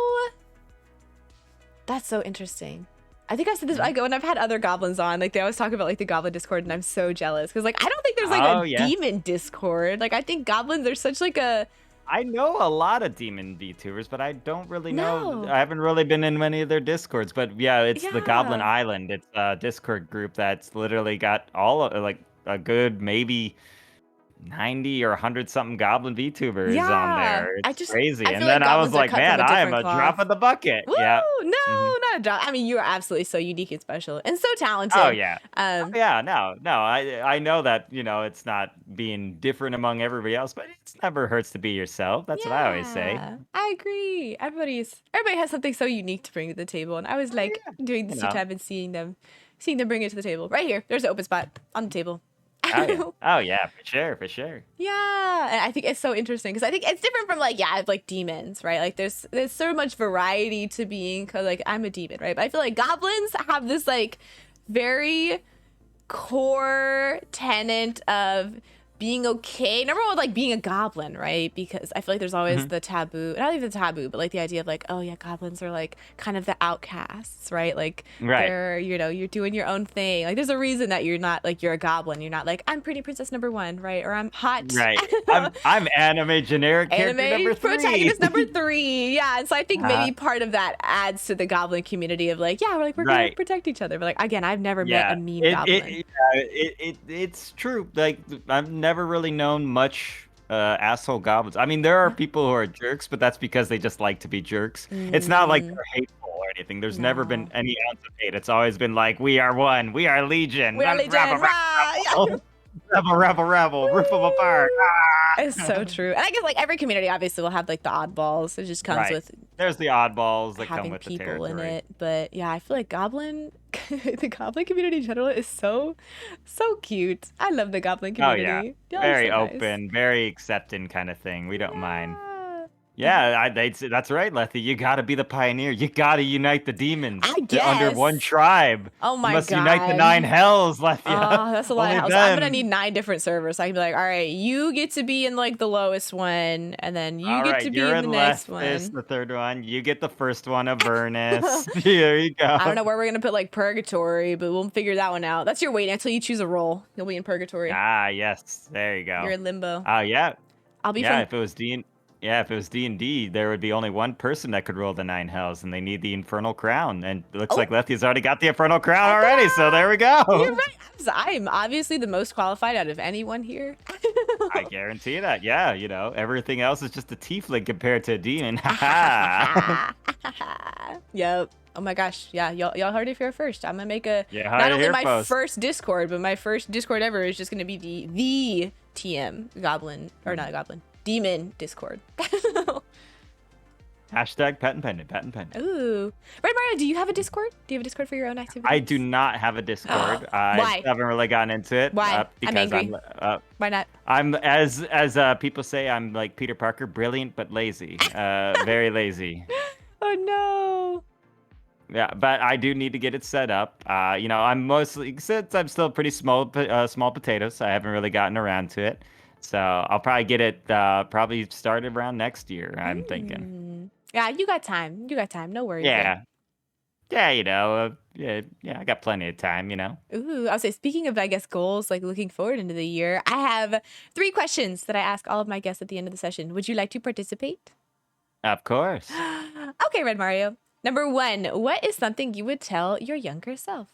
that's so interesting. I think I said this. mhm. I go and I've had other goblins on. Like they always talk about like the goblin Discord, and I'm so jealous because like I don't think there's like a Oh, yeah. demon Discord. Like I think goblins are such like a I know a lot of demon VTubers, but I don't really know. no. I haven't really been in many of their discords, but yeah, it's the Goblin Yeah. Island. It's a Discord group that's literally got like a good maybe 90 or 100 something Goblin VTubers on Yeah. there. It's crazy. I feel And like then I was goblins are like, cut from man, a I am different a drop cloth. in the bucket. Woo! Yeah. No, hmm not a drop. I mean, you are absolutely so unique and special and so Oh talented. yeah. Oh Um, yeah, no. I know that, it's not being different among everybody else, but it never hurts to be yourself. That's what I always say. yeah, I agree. Everybody has something so unique to bring to the table, and I was Oh like yeah. doing You this know. YouTube and seeing them bring it to the table. Right here, there's an open spot on the table. Oh yeah. Oh yeah, for sure, for sure. Yeah, and I think it's so interesting because I think it's different from like like demons, right? Like there's so much variety to being because like I'm a demon, right? But I feel like goblins have this like very core tenet of being okay. Number one, like being a goblin, right? Because I feel like there's always Mhm. the taboo, not even the taboo, but like the idea of like, oh yeah, goblins are like kind of the outcasts, right? Like Right. they're, you're doing your own thing. Like there's a reason that you're not like you're a goblin. You're not like I'm pretty princess number one, right? Or I'm hot. Right. I'm anime generic character Anime number 3. protagonist number three. Yeah. And so I think Uh, maybe part of that adds to the goblin community of like, yeah, we're gonna right. protect each other. But like again, I've never met a Yeah. mean It it, goblin. it it's true. Like I've never really known much asshole goblins. I mean, there are Yeah. people who are jerks, but that's because they just like to be jerks. It's not like Mm, they're hateful or anything. There's never been no. any ounce of hate. It's always been like, we are one, we are legion. We are Rabble, legend. rabble, Rah! Yeah. rabble, rabble, rip them apart. It's so true. And I guess like every community obviously will have like the oddballs. It just comes Right. with There's the oddballs that come having with the people in territory. it. But yeah, I feel like Goblin, the Goblin community in general is so cute. I love the Goblin Oh yeah, community. Y'all are so very nice. open, very accepting kind of thing. We don't mind. Yeah. Yeah, that's right, Letty. You got to be the pioneer. You got to unite the demons I under one guess. tribe. Oh You my must unite the god. 9 hells, Lethia. Oh, that's a lot of Only houses. I'm gonna need then. 9 different servers. So I can be like, all right, you get to be in like the lowest one, and then you All get to right, be you're in in the next Lethis, one. the third one. You get the first one, Avernus. There you I don't go. know where we're gonna put like purgatory, but we'll figure that one out. That's your wait until you choose a role. You'll be in purgatory. Ah, yes. There you You're go. in limbo. Yeah. I'll be Yeah, from. if it was D&D, there would be only one person that could roll the 9 hells, and they need the Infernal Crown. And it looks Oh, like Lethia's already got the Infernal Crown already, so ta-da! there we You're go. right. I'm obviously the most qualified out of anyone here. I guarantee that. Yeah, everything else is just a tiefling compared to a demon. Ha ha. Yep. Oh my gosh. Yeah, y'all heard it here first. I'm gonna make a Yeah, not hard to only hear, my folks. first Discord, but my first Discord ever is just gonna be the TM Goblin or not Goblin Demon Discord. Hashtag patent pending, patent pending. Ooh, Red Mario, do you have a Discord? Do you have a Discord for your own I do activities? not have a Discord. I Why? haven't really gotten into it Why? I'm because angry. Why not? I'm as people say, I'm like Peter Parker, brilliant but lazy. Very lazy. Oh no. Yeah, but I do need to get it set up. I'm mostly since I'm still pretty small potatoes. I haven't really gotten around to it, so I'll probably get it probably started around next year. I'm thinking. Yeah, you got time. You got time. No worries there. Yeah, Yeah, yeah, I got plenty of time. Ooh, I'll say, speaking of, I guess, goals, like looking forward into the year, I have 3 questions that I ask all of my guests at the end of the session. Would you like to participate? Of course. Okay, Red Mario. Number 1, what is something you would tell your younger self?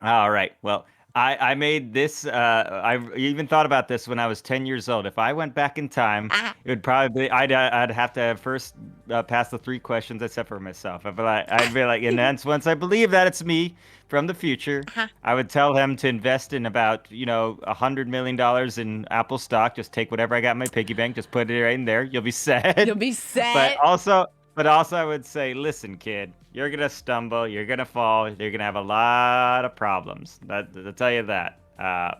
All right. Well, I made this. I even thought about this when I was 10 years old. If I went back in time, Ah, it would probably I'd have to first pass the 3 questions I set for myself. I'd be like, and then once I believe that it's me from the future, ah. I would tell him to invest in about $100 million in Apple stock. Just take whatever I got in my piggy bank, just put it right in there. You'll be set. You'll be But set. also, but also, I would say, listen, kid, you're gonna stumble, you're gonna fall, you're gonna have a lot of problems. I'll tell you that.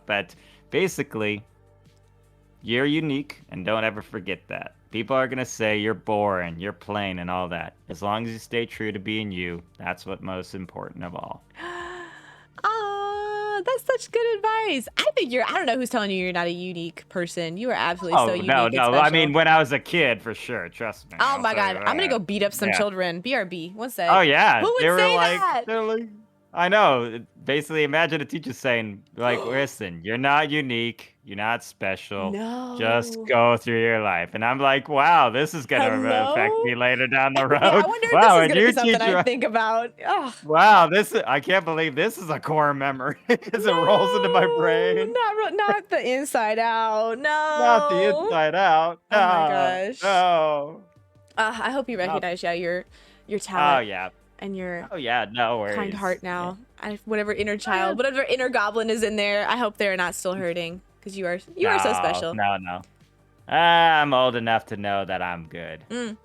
But basically, you're unique, and don't ever forget that. People are gonna say you're boring, you're plain, and all that. As long as you stay true to being you, that's what most important of all. Ah, that's such good advice. I don't know who's telling you you're not a unique person. You are absolutely so Oh no, unique and no. I special. mean, when I was a kid, for sure. Trust me. Oh I'll my tell you God. I'm gonna that. go beat up some Yeah. children. BRB. One Oh sec. yeah, Who would they were say like, that? they're like, I know. Basically, imagine a teacher saying, like, listen, you're not unique, you're not special. Just No. go through your life. And I'm like, wow, this is gonna affect Hello? me later down the Yeah, I road. wonder if this Wow, is and gonna be you something teach I you. think about. Oh, Wow, I can't believe this is a core memory as it rolls into my no, brain. not the inside out. Not the No. inside out. Oh my No, gosh. no. I hope you No. recognize, yeah, your Oh talent yeah. and your Oh yeah, no kind heart worries. Yeah. now. Whatever inner Eh, child, whatever inner goblin is in there, I hope they're not still hurting because you are so No, special. no, no. I'm old enough to know that I'm good. Mm,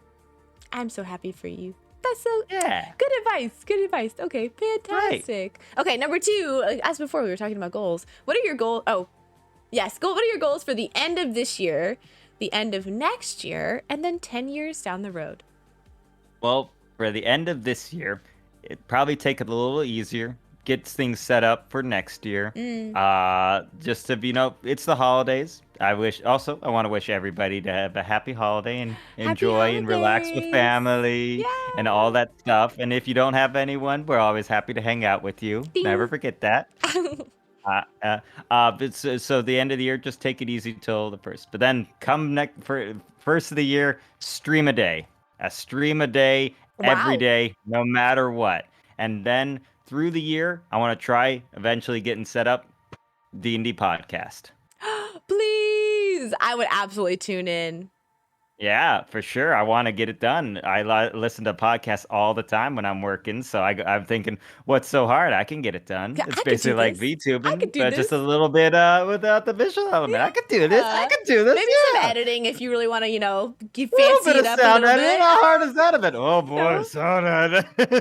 I'm so happy for you. That's so Yeah, good advice. Good advice. Okay, right. fantastic. Okay, number 2, as before we were talking about goals. What are your goals? Oh, yes, what are your goals for the end of this year, the end of next year, and then 10 years down the road? Well, for the end of this year, it probably take it a little easier. Get things set up for next year. Mm, Just to it's the holidays. I want to wish everybody to have a happy holiday and happy enjoy and relax with holidays. family and all Yeah. that stuff. And if you don't have anyone, we're always happy to hang out with you. Never Ding. forget that. But so the end of the year, just take it easy till the first. But then come next for first of the year, stream a stream a day, every Wow. day, no matter what. And then through the year, I want to try eventually getting set up D&D podcast. Please. I would absolutely tune in. Yeah, for sure. I want to get it done. Listen to podcasts all the time when I'm working, so I'm thinking, what's so hard? I can get it done. Yeah, It's I could do basically like this. I VTubing, could do but just a this. little bit without the visual element. I could do this. I Yeah. could do this. Maybe some Yeah. editing if you really want to, A little fancy bit it of up a sound little editing. bit. How hard is that a bit? Oh boy, No. sound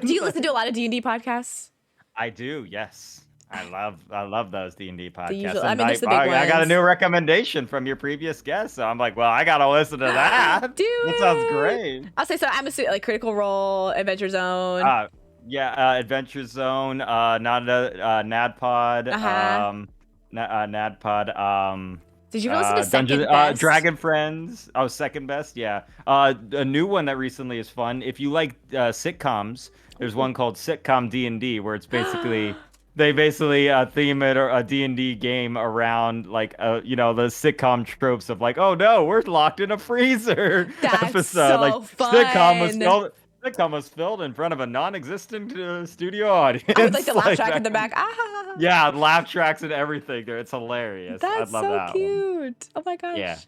Do you editing. listen to a lot of D&D podcasts? I do, yes. I love those D&D The podcasts, usual. I and mean, I there's the big I, I got a ones. new recommendation from your previous guest, so I'm like, well, I gotta listen to that. Do That sounds it. great. I'll say so. I'm assuming like Critical Role, Adventure Zone. Uh, yeah, Adventure Zone, not a NADPOD, Uh-huh. NADPOD, Did you ever listen to Dungeon, Second Best? Dragon Friends. Oh, second best, yeah. A new one that recently is fun. If you like sitcoms, there's Ooh. one called Sitcom D&D, where it's basically they basically theme it or a D&D game around like the sitcom tropes of like, oh no, we're locked in a freezer That's episode. Like so fun. sitcom was filled in front of a non-existent studio I would like the audience. laugh Like track that. in the back. Ah, Yeah, laugh tracks and everything there. It's hilarious. I that's love so that one. cute. Oh my Yeah.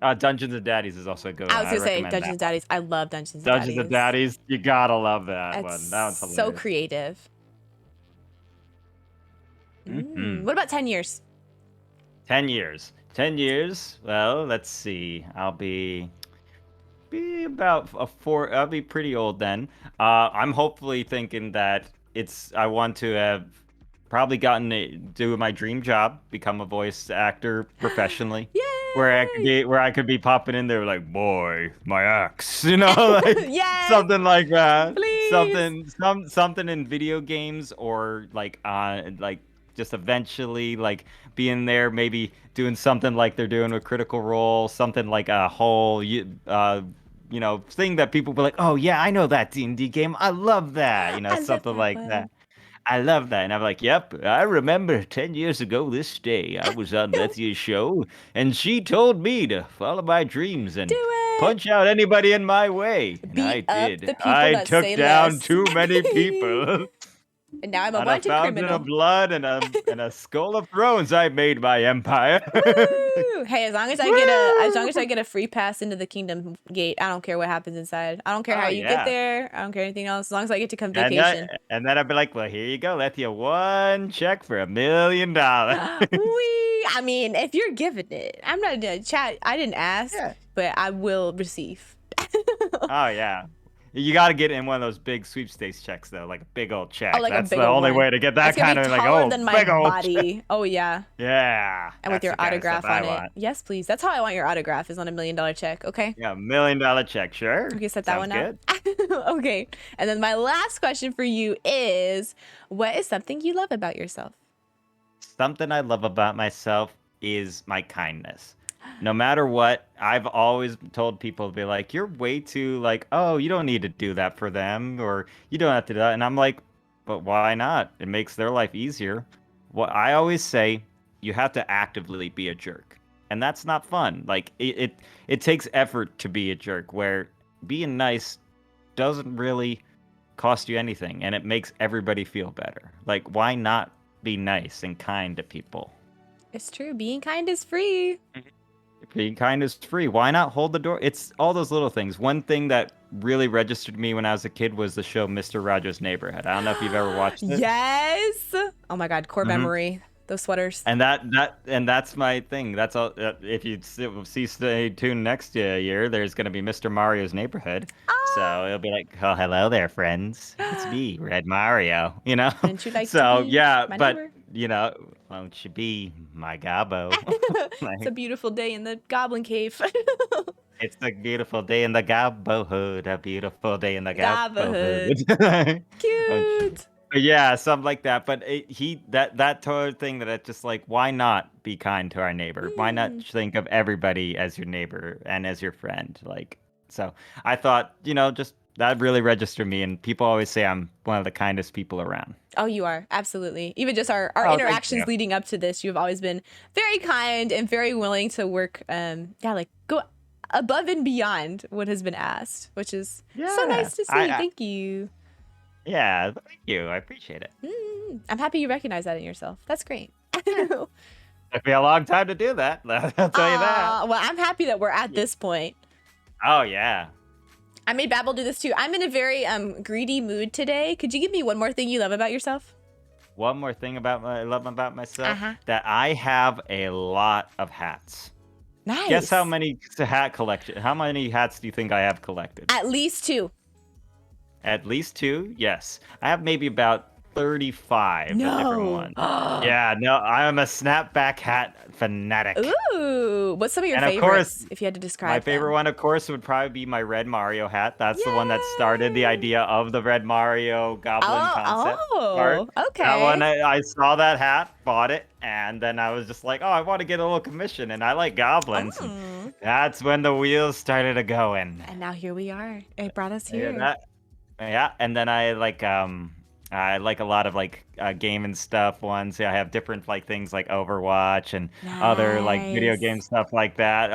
gosh. Dungeons and Daddies is also a good I one. was I gonna say recommend Dungeons that and one. Daddies. I love Dungeons and Dungeons and Daddies. Daddies, you gotta love that It's one. That one's so hilarious. creative. Hmm. What about 10 years? 10 years. 10 years. Well, let's see. I'll be about a four. I'll be pretty old then. I'm hopefully thinking that I want to have probably do my dream job, become a voice actor professionally, Yay! where I could be popping in there like, boy, my axe, like Yes, something like that, please. something in video games or like just eventually like being there, maybe doing something like they're doing with Critical Role, something like a whole thing that people were like, oh yeah, I know that D&D game. I love that. I love Something that like that. one. I love that. And I'm like, yep, I remember 10 years ago this day, I was on Lethia's show, and she told me to follow my dreams Do and it. punch out anybody in my way. And I Beat up did. the people I that took say down less. too many people. And now I'm a On a wanted fountain of criminal. blood and a skull of thrones, I made my empire. Woo! Hey, as long Woo! as I get a free pass into the kingdom gate, I don't care what happens inside. I don't care how Oh you get yeah. there. I don't care anything else. As long as I get to come And vacation. then I'd be like, well, here you go. Lethia, one check for $1 million. I mean, if you're giving it, I'm not gonna chat. I didn't ask, Yeah. but I will receive. Oh yeah. You got to get in one of those big sweepstakes checks though, like a big old check. Oh, like a That's big the old only one. way to get that That's gonna kind be of like, taller oh, than my big old check. body. Oh yeah. Yeah. And with That's your the kind of autograph stuff I on it. want. Yes, please. That's how I want your autograph, is on $1 million check. Okay. Yeah, $1 million check, sure. Okay, set that Sounds one up. good. Okay. And then my last question for you is, what is something you love about yourself? Something I love about myself is my kindness. No matter what, I've always told people to be like, you're way too like, oh, you don't need to do that for them, or you don't have to do that. And I'm like, but why not? It makes their life easier. What I always say, you have to actively be a jerk. And that's not fun. Like it takes effort to be a jerk, where being nice doesn't really cost you anything and it makes everybody feel better. Like why not be nice and kind to people? It's true. Being kind is free. Being kind is free. Why not hold the door? It's all those little things. One thing that really registered me when I was a kid was the show Mr. Rogers' Neighborhood. I don't know if you've ever watched it. Yes. Oh my God. Core hmm memory. Those sweaters. And that's my thing. That's all. If you stay tuned next year, there's gonna be Mr. Mario's Neighborhood. So it'll be like, oh, hello there, friends. It's me, Red Mario. Wouldn't you like to So be yeah, my but neighbor? won't you be my gobbo? It's a Like, beautiful day in the Goblin Cave. it's a beautiful day in the Gobbo Hood. A beautiful day in the Gobbo Neighborhood. Hood. Oh, Cute. yeah, something like that. But that total thing that it's just like, why not be kind to our neighbor? Why not Mm. think of everybody as your neighbor and as your friend? Like, so I thought, just that really registered me. And people always say I'm one of the kindest people around. Oh, you are. Absolutely. Even just our Oh, thank interactions you. leading up to this, you've always been very kind and very willing to work, like go above and beyond what has been asked, which is so Yeah, nice to see. I Thank you. yeah, thank you. I appreciate it. I'm happy you recognize that in yourself. That's great. Took me a long time to do that. I'll tell you that. Well, I'm happy that we're at this point. Oh yeah. I made Babel do this too. I'm in a very greedy mood today. Could you give me one more thing you love about yourself? One more thing I love about myself, Uh-huh. that I have a lot of hats. Nice. Guess how many how many hats do you think I have collected? At least 2. At least 2? Yes. I have maybe about 35 different No. ones. Yeah, no, I am a snapback hat fanatic. Ooh. What's some of your And of favorites, course, if you had to describe My favorite them? one, of course, would probably be my Red Mario hat. That's the one that started the Yay. idea of the Red Mario Goblin concept. Art. Okay. That one, I saw that hat, bought it, and then I was just like, oh, I want to get a little commission, and I like goblins. And that's when the wheels started a going. And now here we are. It brought us Yeah, here. and then I like a lot of like game and stuff ones. Yeah, I have different like things like Overwatch and other like video game Nice. stuff like that.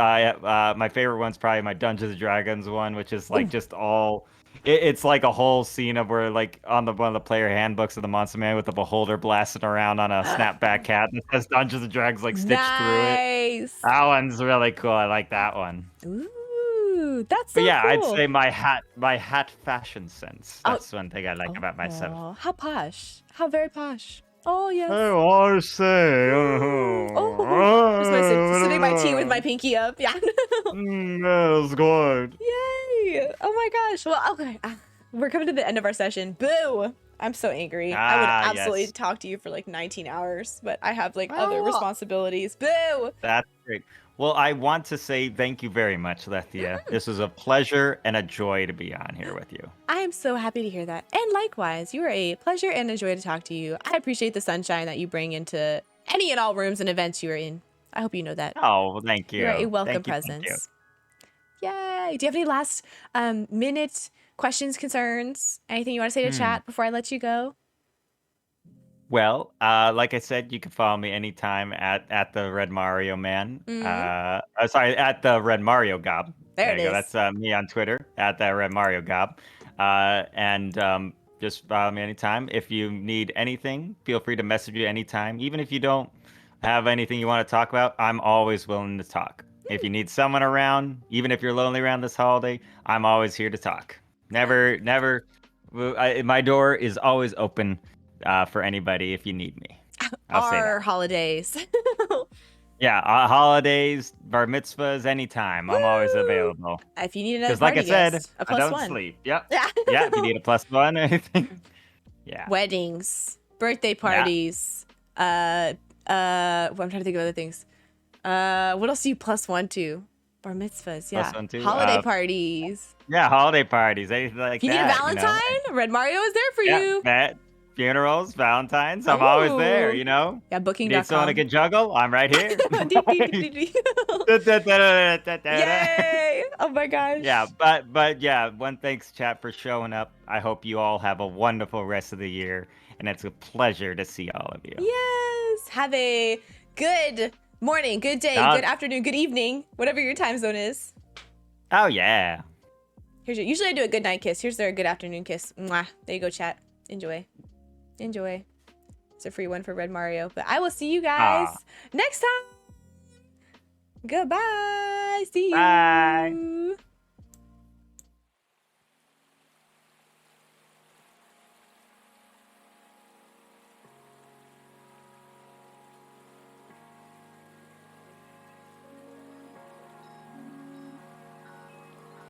My favorite one's probably my Dungeons and Dragons one, which is like Ooh. just all. It's like a whole scene of where like on one of the player handbooks of the Monster Man with the beholder blasting around on a snapback hat that says Dungeons and Dragons like stitched through it. Nice. That one's really cool. I like that one. Ooh, that's so But yeah, I'd cool. say my hat fashion sense. That's one thing I like about myself. Oh, how posh. How very posh. Oh, yes. I want to say. Oh, just sipping my tea with my pinky up. Yeah. That's good. Yay. Oh my gosh. Well, okay. We're coming to the end of our session. Boo. I'm so angry. I would absolutely Yes. talk to you for like 19 hours, but I have like other Oh, responsibilities. Boo. that's great. Well, I want to say thank you very much, Lethia. This was a pleasure and a joy to be on here with you. I am so happy to hear that. And likewise, you are a pleasure and a joy to talk to you. I appreciate the sunshine that you bring into any and all rooms and events you are in. I hope you know that. Oh, well, thank you. You're a welcome Thank you. presence. Yay! Do you have any last minute questions, concerns, anything you want to say to Hmm. chat before I let you go? Well, like I said, you can follow me anytime at the Red Mario Man. Mm-hmm. Sorry, at the Red Mario Gob. There There it you go. is. That's me on Twitter at that Red Mario Gob. And just follow me anytime. If you need anything, feel free to message me anytime. Even if you don't have anything you want to talk about, I'm always willing to talk. If you need someone around, even if you're lonely around this holiday, I'm always here to talk. Never, never. My door is always open for anybody if you need me. I'll say Our that. holidays. Yeah, holidays, bar mitzvahs, anytime. I'm always Woo! available. If you need another Because, like I party said, guest, a I plus don't one. sleep. Yep. Yeah. Yeah, if you need a +1 or anything. Yeah. Weddings, birthday Yeah. parties. I'm trying to think of other things. What else do you plus one to? Bar mitzvahs, yeah. +1 too. Holiday parties. Yeah, holiday parties, anything If like you need a that, you know. Valentine, Red Mario is there for Yeah, you. that funerals, Valentine's, I'm always there, Oh, you know. yeah, You need someone that booking.com. can juggle? I'm right here. Dee, dee, dee, dee, dee. Da-da-da-da-da-da-da. Yay! Oh my Yeah, gosh. but yeah, one thanks chat for showing up. I hope you all have a wonderful rest of the year, and it's a pleasure to see all of you. Yes. Have a good morning, good day, Uh, good afternoon, good evening, whatever your time zone is. oh yeah. Usually I do a good night kiss. Here's their good afternoon kiss. Mwah. There you go, chat. Enjoy. Enjoy. It's a free one for Red Mario. But I will see you guys Ah, next time. Goodbye. See bye. you.